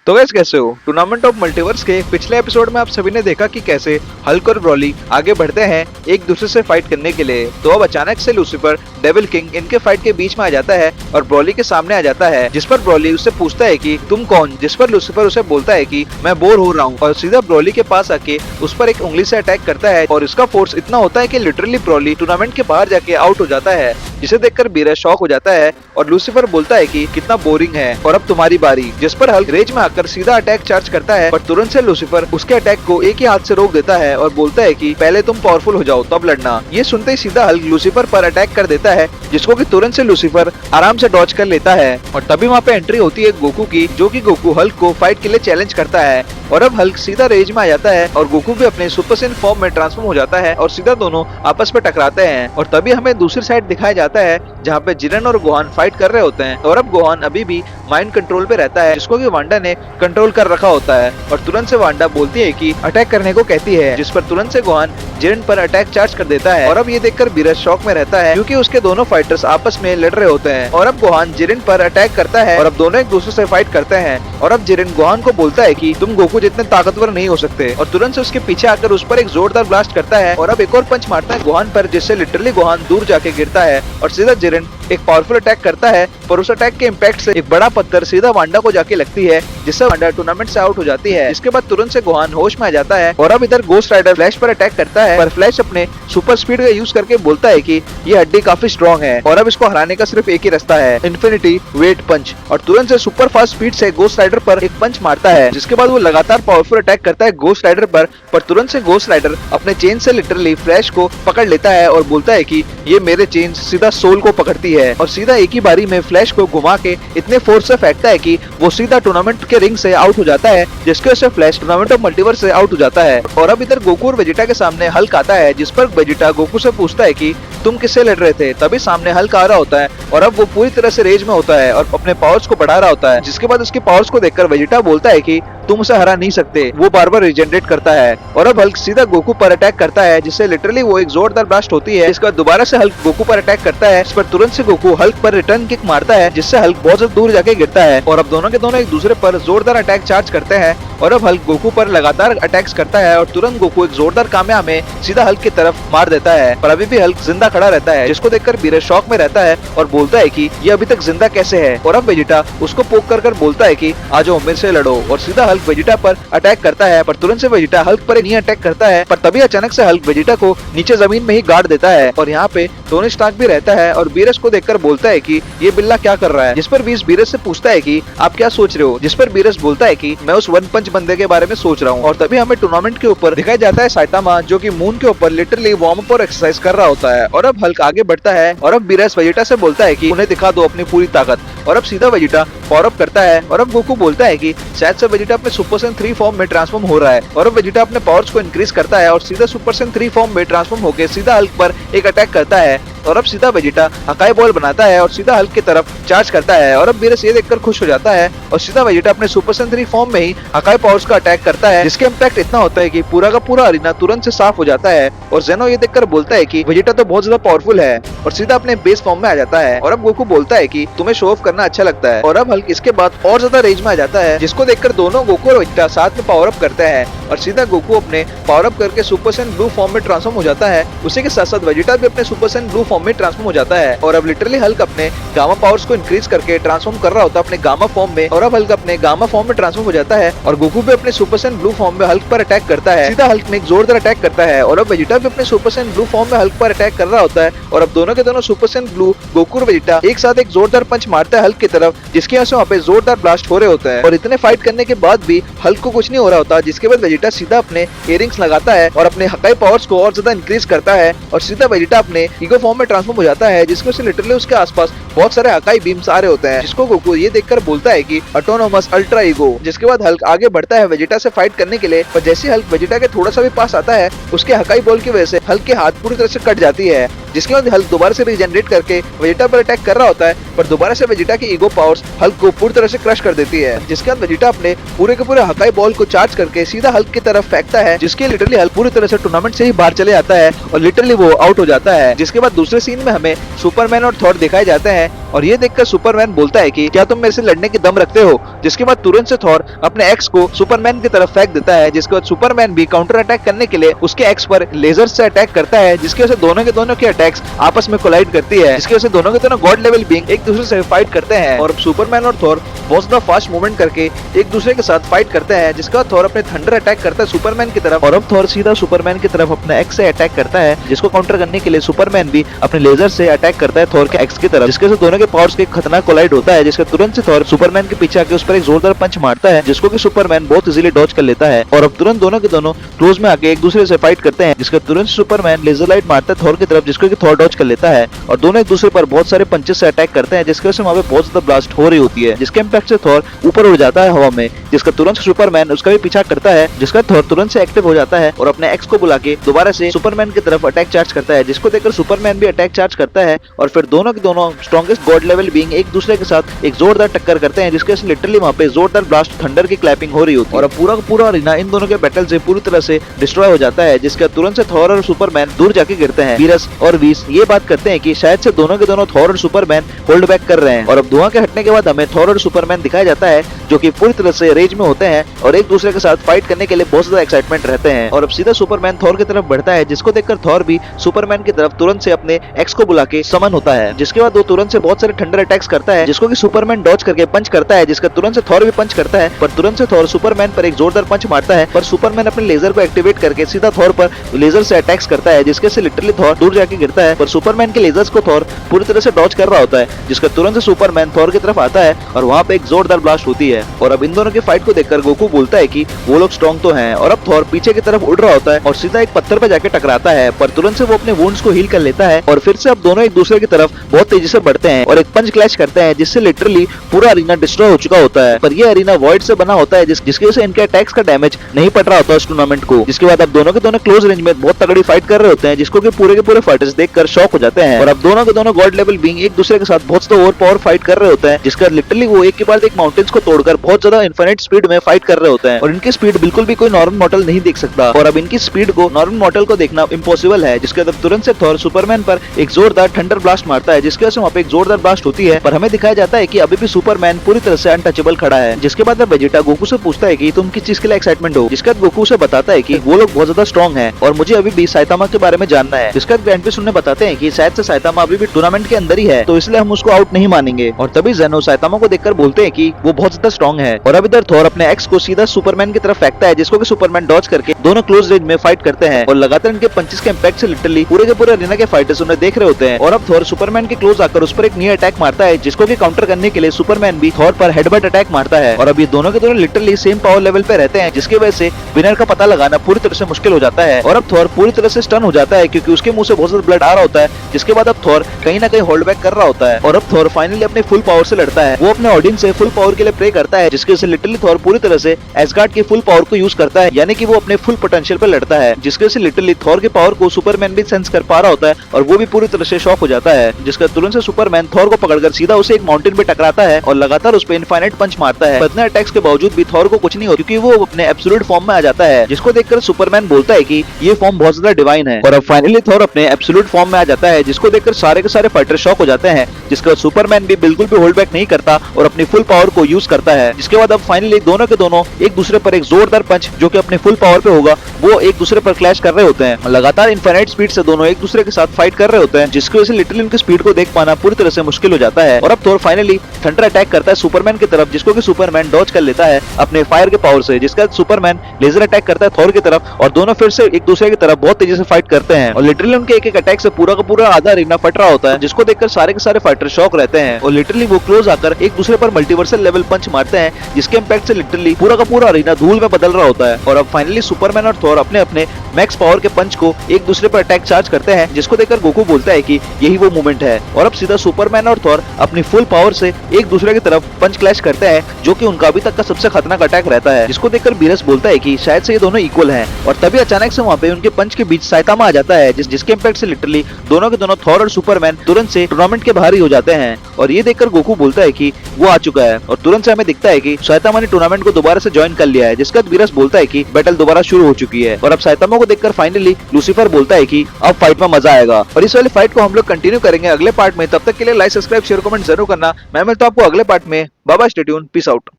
तो गाइस कैसे हो। टूर्नामेंट ऑफ मल्टीवर्स के पिछले एपिसोड में आप सभी ने देखा कि कैसे हल्क और ब्रॉली आगे बढ़ते हैं एक दूसरे से फाइट करने के लिए। तो अब अचानक से लूसीफर डेविल किंग इनके फाइट के बीच में आ जाता है और ब्रॉली के सामने आ जाता है, जिस पर ब्रॉली उससे पूछता है कि तुम कौन, जिस पर लूसीफर उसे बोलता है कि मैं बोर हो रहा हूँ, और सीधा ब्रॉली के पास आके उस पर एक उंगली से अटैक करता है और इसका फोर्स इतना होता है कि लिटरली ब्रॉली टूर्नामेंट के बाहर जाके आउट हो जाता है, जिसे देखकर बीरस शॉक हो जाता है और लूसीफर बोलता है कि कितना बोरिंग है और अब तुम्हारी बारी, जिस पर हल्क रेज में आकर सीधा अटैक चार्ज करता है। पर तुरंत से लूसीफर उसके अटैक को एक ही हाथ से रोक देता है और बोलता है कि पहले तुम पावरफुल हो जाओ तब लड़ना। ये सुनते ही सीधा हल्क लूसीफर पर अटैक कर देता है, जिसको कि तुरंत से लूसीफर आराम से डॉज कर लेता है। और तभी वहाँ पे एंट्री होती है गोकू की, जो कि गोकू हल्क को फाइट के लिए चैलेंज करता है। और अब हल्क सीधा रेज में आ जाता है और गोकू भी अपने सुपर सैयन फॉर्म में ट्रांसफॉर्म हो जाता है और सीधा दोनों आपस में टकराते हैं। और तभी हमें दूसरी साइड दिखाया जाता है जहाँ पे जिरेन और गोहान फाइट कर रहे होते हैं। और अब गोहान अभी भी माइंड कंट्रोल पे रहता है, जिसको कि वांडा ने कंट्रोल कर रखा होता है। और तुरंत से वांडा बोलती है कि अटैक करने को कहती है, जिस पर तुरंत से गोहान जिरेन पर अटैक चार्ज कर देता है। और अब ये देखकर बीरस शॉक में रहता है, क्योंकि उसके दोनों फाइटर्स आपस में लड़ रहे होते हैं। और अब गोहान जिरेन पर अटैक करता है और अब दोनों एक दूसरे से फाइट करते हैं। और अब जिरेन गोहान को बोलता है कि तुम गोकू जितने ताकतवर नहीं हो सकते, और तुरंत से उसके पीछे आकर उस पर एक जोरदार ब्लास्ट करता है। और अब एक और पंच मारता है गोहान पर, जिससे लिटरली गोहान दूर जाके गिरता है और सीधा जिरेन एक पावरफुल अटैक करता है। पर उस अटैक के इम्पैक्ट से एक बड़ा पत्थर सीधा वांडा को जाके लगती है, जिससे वांडा टूर्नामेंट से आउट हो जाती है। इसके बाद तुरंत से गोहान होश में आ जाता है और अब इधर गोस्ट राइडर फ्लैश पर अटैक करता है। पर फ्लैश अपने सुपर स्पीड का यूज करके बोलता है कि ये हड्डी काफी स्ट्रॉन्ग है और अब इसको हराने का सिर्फ एक ही रास्ता है, इन्फिनिटी वेट पंच। और तुरंत से सुपर फास्ट स्पीड से गोस्ट राइडर पर एक पंच मारता है, जिसके बाद वो लगातार पावरफुल अटैक करता है गोस्ट राइडर पर तुरंत से गोस्ट राइडर अपने चेन से लिटरली फ्लैश को पकड़ लेता है और बोलता है कि ये मेरे चेन सीधा सोल को पकड़ती है। और सीधा एक ही बारी में फ्लैश को घुमा के इतने फोर्स से फेंकता है कि वो सीधा टूर्नामेंट के रिंग से आउट हो जाता है, जिसके वजह से फ्लैश टूर्नामेंट ऑफ मल्टीवर्स से आउट हो जाता है। और अब इधर गोकू और वेजिटा के सामने हल्क आता है, जिस पर वेजिटा गोकू से पूछता है कि तुम किससे लड़ रहे थे। तभी सामने हल्क आ रहा होता है और अब वो पूरी तरह से रेज में होता है और अपने पावर्स को बढ़ा रहा होता है, जिसके बाद उसके पावर्स को देखकर वेजिटा बोलता है कि तुम उसे हरा नहीं सकते, वो बार बार रिजेनरेट करता है। और अब हल्क सीधा गोकू पर अटैक करता है, जिससे लिटरली वो एक जोरदार ब्लास्ट होती है। इसके बाद दोबारा से हल्क गोकू पर अटैक करता है, इस पर तुरंत से गोकू हल्क पर रिटर्न किक मारता है, जिससे हल्क बहुत ज्यादा दूर जाके गिरता है। और अब दोनों के दोनों एक दूसरे पर जोरदार अटैक चार्ज करते हैं और अब हल्क गोकू पर लगातार अटैक्स करता है और तुरंत गोकू एक जोरदार कामया में सीधा हल्क की तरफ मार देता है। पर अभी भी हल्क जिंदा खड़ा रहता है, जिसको देखकर बीरस शॉक में रहता है और बोलता है कि ये अभी तक जिंदा कैसे है। और अब वेजिटा उसको पोक कर बोलता है कि आ जाओ मेरे से लड़ो। और सीधा हल्क वेजिटा पर अटैक करता है, पर तुरंत से वेजिटा हल्क पर नहीं अटैक करता है। पर तभी अचानक से हल्क वेजिटा को नीचे जमीन में ही गाड़ देता है। और यहाँ पे टोनी स्टार्क भी रहता है और बीरस को देखकर बोलता है कि ये बिल्ला क्या कर रहा है, जिस पर बीरस से पूछता है कि आप क्या सोच रहे हो, जिस पर बीरस बोलता है कि मैं उस वन पंच बंदे के बारे में सोच रहा हूँ। और तभी हमें टूर्नामेंट के ऊपर दिखाया जाता है साइटामा, जो कि मून के ऊपर लिटरली वार्म अप और एक्सरसाइज कर रहा होता है। और अब हल्क आगे बढ़ता है और अब बीरस वेजिटा से बोलता है कि उन्हें दिखा दो अपनी पूरी ताकत। और अब सीधा वेजिटा पावर अप करता है और अब गोकू बोलता है कि शायद से वेजिटा अपने सुपर सैयन 3 फॉर्म में ट्रांसफॉर्म हो रहा है। और अब वेजिटा अपने पावर्स को इंक्रीज करता है और सीधा सुपर सैयन 3 फॉर्म में ट्रांसफॉर्म होकर सीधा हल्क पर एक अटैक करता है। और अब सीधा वेजिटा हकाई बॉल बनाता है और सीधा हल्क की तरफ चार्ज करता है। और अब बीरस ये देखकर खुश हो जाता है और सीधा वेजिटा अपने सुपर सैयन 3 फॉर्म में ही हकाई पावर्स का अटैक करता है, जिसके इम्पैक्ट इतना होता है कि पूरा का पूरा अरीना तुरंत से साफ हो जाता है। और जेनो ये देखकर बोलता है कि वेजिटा तो बहुत ज्यादा पावरफुल है और सीधा अपने बेस फॉर्म में आ जाता है। और अब गोकू बोलता है कि तुम्हें शो ऑफ करना अच्छा लगता है। और अब हल्क इसके बाद और ज्यादा रेंज में आ जाता है, जिसको देखकर दोनों गोकू और वेजिटा साथ में पावर अप करते हैं और सीधा गोकू अपने पावर अप करके सुपर सैयन ब्लू फॉर्म में ट्रांसफॉर्म हो जाता है। उसी के साथ साथ वेजिटा भी अपने सुपर सैयन ब्लू फॉर्म में ट्रांसफॉर्म हो जाता है। और अब लिटरली हल्क अपने गामा पावर्स को इंक्रीज करके ट्रांसफॉर्म कर रहा होता है अपने गामा फॉर्म में। और अब हल्क अपने गामा फॉर्म में ट्रांसफॉर्म हो जाता है और गोकू भी अपने सुपर सैयन ब्लू फॉर्म में हल्क पर अटैक करता है। सीधा हल्क में एक जोरदार अटैक करता है और अब वेजिटा भी अपने सुपर सैयन ब्लू फॉर्म में हल्क पर अटैक कर रहा होता है। और अब दोनों के दोनों सुपर सैयन ब्लू गोकू और वेजिटा एक साथ एक जोरदार पंच मारता है हल्क की तरफ, जिसकी वजह से वहाँ पे जोरदार ब्लास्ट हो रहे होते हैं। और इतने फाइट करने के बाद भी हल्क को कुछ नहीं हो रहा होता, जिसके बाद वेजिटा सीधा अपने इयरिंग्स लगाता है और अपने हकाई पावर्स को और ज्यादा इंक्रीज करता है और सीधा वेजिटा अपने ईगो फॉर्म में ट्रांसफॉर्म हो जाता है, जिसकी वजह से लिटरली उसके आसपास बहुत सारे हकाई बीम्स आ रहे होते हैं, जिसको गोकू ये देखकर बोलता है कि ऑटोनोमस अल्ट्रा ईगो। जिसके बाद हल्क आगे बढ़ता है वेजिटा से फाइट करने के लिए, पर जैसे हल्क वेजिटा के थोड़ा सा भी पास आता है, उसके हकाई बॉल की वजह से हल्क के हाथ पूरी तरह से कट जाती है, जिसके बाद हल्क दोबारा से रिजेनरेट करके वेजिटा पर अटैक कर रहा होता है। पर दोबारा से वेजिटा की ईगो पावर्स हल्क को पूरी तरह से क्रश कर देती है, जिसके बाद वेजिटा अपने पूरे के पूरे हकाई बॉल को चार्ज करके सीधा हल्क की तरफ फेंकता है, जिसके लिटरली हल्क पूरी तरह से टूर्नामेंट से ही बाहर चले जाता है और लिटरली वो आउट हो जाता है। जिसके बाद दूसरे सीन में हमें सुपरमैन और थॉर दिखाए जाते हैं और ये देखकर सुपरमैन बोलता है कि क्या तुम मेरे से लड़ने की दम रखते हो। जिसके बाद तुरंत से थॉर अपने एक्स को सुपरमैन की तरफ फेंक देता है। जिसके बाद सुपरमैन भी काउंटर अटैक करने के लिए उसके एक्स पर लेजर से अटैक करता है, जिसकी वजह से दोनों के दोनों की अटैक्स आपस में कोलाइड करती है, जिसकी वजह से दोनों के दोनों गॉड लेवल बीइंग एक दूसरे से फाइट करते हैं। और सुपरमैन और थॉर बहुत ज्यादा फास्ट मूवमेंट करके एक दूसरे के साथ फाइट करते हैं। जिसके बाद थॉर अपने थंडर अटैक करता है सुपरमैन की तरफ, और अब थॉर सीधा सुपरमैन की तरफ अपने एक्स से अटैक करता है, जिसको काउंटर करने के लिए सुपरमैन भी अपने लेजर से अटैक करता है थॉर के एक्स की तरफ, जिसके से दोनों के पावर्स के खतरनाक कोलाइड होता है। जिसके तुरंत से थॉर सुपरमैन के पीछे आके उस पर एक जोरदार पंच मारता है, जिसको कि सुपरमैन बहुत इजीली डॉज कर लेता है। और अब तुरंत दोनों के दोनों क्लोज में आके एक दूसरे से फाइट करते हैं, जिसका तुरंत सुपरमैन लेजर लाइट मारता है थॉर की तरफ, जिसको कि थॉर डॉज कर लेता है। और दोनों एक दूसरे पर बहुत सारे पंचेस से अटैक करते हैं, जिसकी वजह से वहां पे बहुत ज्यादा ब्लास्ट हो रही होती है, जिसके इम्पैक्ट से थॉर ऊपर उड़ जाता है हवा में, जिसका तुरंत सुपरमैन उसका भी पीछा करता है, जिसका थॉर तुरंत से एक्टिव हो जाता है और अपने एक्स को बुला के दोबारा से सुपरमैन की तरफ अटैक चार्ज करता है, जिसको देखकर सुपरमैन भी अटैक चार्ज करता है। और फिर दोनों के दोनों स्ट्रॉन्गेस्ट गॉड लेवल बीइंग एक दूसरे के साथ एक जोरदार टक्कर करते हैं, जिसके से लिटरली वहां पे जोरदार ब्लास्ट थंडर की क्लैपिंग हो रही होती है। और अब पूरा का पूरा अरीना इन दोनों के बैटल से पूरी तरह से डिस्ट्रॉय हो जाता है, जिसका तुरंत से थॉर और सुपरमैन दूर जाके गिरते हैं। वीरस और वीस ये बात करते हैं कि शायद से दोनों के दोनों थॉर और सुपरमैन होल्ड बैक कर रहे हैं। और अब धुआं के हटने के बाद हमें थॉर और सुपरमैन दिखाया जाता है, जो कि पूरी तरह से रेज में होते हैं और एक दूसरे के साथ फाइट करने के लिए बहुत ज्यादा एक्साइटमेंट रहते हैं। और अब सीधा सुपरमैन थॉर की तरफ बढ़ता है, जिसको देखकर थॉर भी सुपरमैन की तरफ तुरंत से अपने एक्स को बुला के समन होता है, जिसके बाद वो तुरंत से बहुत सारे थंडर अटैक्स करता है, जिसको कि सुपरमैन डॉज करके पंच करता है, जिसका तुरंत से थॉर भी पंच करता है। पर तुरंत से थॉर सुपरमैन पर एक जोरदार पंच मारता है, पर सुपरमैन अपने लेजर को एक्टिवेट करके सीधा थॉर पर लेजर से अटैक्स करता है, जिसके से लिटरली थॉर दूर जाके गिरता है। पर सुपरमैन के लेजर्स को थॉर पूरी तरह से डॉज कर रहा होता है, जिसका तुरंत से सुपरमैन थॉर की तरफ आता है और वहां पे एक जोरदार ब्लास्ट होती है। और अब इन दोनों की फाइट को देखकर गोकू बोलता है कि वो लोग स्ट्रॉन्ग तो हैं। और अब थॉर पीछे की तरफ उड़ रहा होता है और सीधा एक पत्थर पे जाके टकराता है, पर तुरंत से वो अपने वुंड्स को हील कर लेता है। और फिर से अब दोनों एक दूसरे की तरफ बहुत तेजी से बढ़ते हैं और एक पंच क्लैश करते हैं, जिससे लिटरली पूरा अरीना डिस्ट्रॉय हो चुका होता है। पर ये अरीना वॉइड से बना होता है, जिसकी वजह से इनके अटैक्स का डैमेज नहीं पड़ रहा होता उस टूर्नामेंट को। जिसके बाद अब दोनों के दोनों क्लोज रेंज में बहुत तगड़ी फाइट कर रहे होते हैं, जिसको कि पूरे के पूरे फाइटर्स देखकर शॉक हो जाते हैं। और अब दोनों के दोनों गॉड लेवल बीइंग एक दूसरे के साथ बहुत ज्यादा ओवर पावर फाइट कर रहे होते हैं, जिसका लिटरली वो एक के बाद एक माउंटेन्स को तोड़कर बहुत ज्यादा इनफिनिट स्पीड में फाइट कर रहे होते हैं। और इनकी स्पीड बिल्कुल भी कोई नॉर्मल मॉडल नहीं देख सकता, और अब इनकी स्पीड को नॉर्मल मॉडल को देखना इम्पॉसिबल है। जिसके बाद तुरंत से थॉर सुपरमैन पर एक जोरदार थंडर ब्लास्ट मारता है, जिसकी वजह से वहाँ पे एक जोरदार ब्लास्ट होती है। पर हमें दिखाया जाता है कि अभी भी सुपरमैन पूरी तरह से अनटचेबल खड़ा है। जिसके बाद अब वेजिटा गोकू से पूछता है कि तुम किस चीज के लिए एक्साइटमेंट हो। जिसके बाद गोकू से बताता है कि वो लोग बहुत ज्यादा स्ट्रॉन्ग हैं और मुझे अभी भी साइतामा के बारे में जानना है। जिसके बाद ग्रैंड उन्हें बताते हैं कि शायद से साइतामा अभी भी टूर्नामेंट के अंदर ही है, तो इसलिए हम उसको आउट नहीं मानेंगे। और तभी जेनो साइतामा को देखकर बोलते हैं कि वो बहुत ज्यादा स्ट्रॉन्ग है। और अब इधर थॉर अपने एक्स को सीधा सुपरमैन की तरफ फेंकता है, जिसको कि सुपरमैन डॉज करके दोनों क्लोज रेंज में फाइट करते हैं। और लगातार इनके पंचेस के इम्पैक्ट से लिटरली पूरे के पूरे अरीना के फाइटर्स उन्हें देख रहे होते हैं। और अब थॉर सुपरमैन के क्लोज आकर उस पर एक नियर अटैक मारता है, जिसको कि काउंटर करने के लिए सुपरमैन भी थॉर पर हेडबट अटैक मारता है। और अब ये दोनों के दोनों लिटरली सेम पावर लेवल पे रहते हैं, जिसकी वजह से विनर का पता लगाना पूरी तरह से मुश्किल हो जाता है। और अब थॉर पूरी तरह से स्टन हो जाता है, क्योंकि उसके मुंह से बहुत ज्यादा ब्लड आ रहा होता है। जिसके बाद अब थॉर कहीं ना कहीं होल्ड बैक कर रहा होता है। और अब थॉर फाइनली अपने फुल पावर से लड़ता है। वो अपने ऑडियंस से फुल पावर के लिए प्रे करता है, जिसके से लिटरली थॉर पूरी तरह से एसगार्ड की फुल पावर को यूज करता है, यानी कि वो अपने फुल पोटेंशियल पर लड़ता है। जिसके से लिटरली थॉर के पावर को सुपरमैन भी सेंस कर पा रहा होता है और वो भी पूरी तरह से शॉक हो जाता है। जिसका तुरंत से सुपरमैन थॉर को पकड़कर सीधा उसे एक माउंटेन पे टकराता है और लगातार उस पे इनफाइनाइट पंच मारता है। इतने अटैक्स के बावजूद भी थॉर को कुछ नहीं होता, क्योंकि वो अपने एब्सोल्यूट फॉर्म में आ जाता है। जिसको देखकर सुपरमैन बोलता है कि ये फॉर्म बहुत ज्यादा डिवाइन है। और अब फाइनली थॉर अपने एब्सोल्यूट फॉर्म में आ जाता है, जिसको देखकर सारे के सारे फाइटर शॉक हो जाते हैं। जिसके बाद सुपरमैन भी बिल्कुल भी होल्ड बैक नहीं करता और अपनी फुल पावर को यूज करता है। जिसके बाद अब फाइनली दोनों के दोनों एक दूसरे पर एक जोरदार पंच, जो कि अपने फुल पावर पे होगा, वो एक दूसरे पर क्लैश कर रहे होते हैं। लगातार इनफिनिट स्पीड से दोनों एक दूसरे के साथ फाइट कर रहे होते हैं, जिसकी वजह से लिटरली उनकी स्पीड को देख पाना पूरी तरह से मुश्किल हो जाता है। और अब थॉर फाइनली थंडर अटैक करता है सुपरमैन की तरफ, जिसको कि सुपरमैन डॉज कर लेता है अपने फायर के पावर से। जिसका सुपरमैन लेजर अटैक करता है थॉर की तरफ और दोनों फिर से एक दूसरे की तरफ बहुत तेजी से फाइट करते हैं। और लिटरली उनके एक एक अटैक से पूरा का पूरा आधा अरीना फट रहा होता है, जिसको देखकर सारे के सारे फाइटर शॉक रहते हैं। और लिटरली वो क्लोज आकर एक दूसरे पर मल्टीवर्सल लेवल पंच मारते हैं, जिसके इम्पैक्ट से लिटरली पूरा का पूरा अरीना धूल में बदल रहा होता है। और अब फाइनली सुपरमैन और थॉर अपने अपने मैक्स पावर के पंच को एक दूसरे पर अटैक चार्ज करते हैं, जिसको देखकर गोकू बोलता है कि यही वो मोमेंट है। और अब सीधा सुपरमैन और थॉर अपनी फुल पावर से एक दूसरे की तरफ पंच क्लैश करते हैं, जो कि उनका अभी तक का सबसे खतरनाक अटैक रहता है। जिसको देखकर बीरस बोलता है कि शायद से ये दोनों इक्वल हैं। और तभी अचानक से वहाँ पे उनके पंच के बीच साइतामा आ जाता है, जिसके इम्पैक्ट से लिटरली दोनों के दोनों थॉर और सुपरमैन तुरंत से टूर्नामेंट के बाहर ही हो जाते हैं। और ये देखकर गोकू बोलता है कि वो आ चुका है। और तुरंत से हमें दिखता है कि साइतामा ने टूर्नामेंट को दोबारा से ज्वाइन कर लिया है। जिसके बाद बीरस बोलता है कि बैटल दोबारा शुरू हो चुकी है। और अब साइतामा को देखकर फाइनली लूसीफर बोलता है कि अब फाइट में मजा आएगा। और इस वाली फाइट को हम लोग कंटिन्यू करेंगे अगले पार्ट में। तब तक के लिए लाइक सब्सक्राइब शेयर कमेंट जरूर करना। मैं मिलता हूं आपको अगले पार्ट में। Bye bye, stay tune, peace out.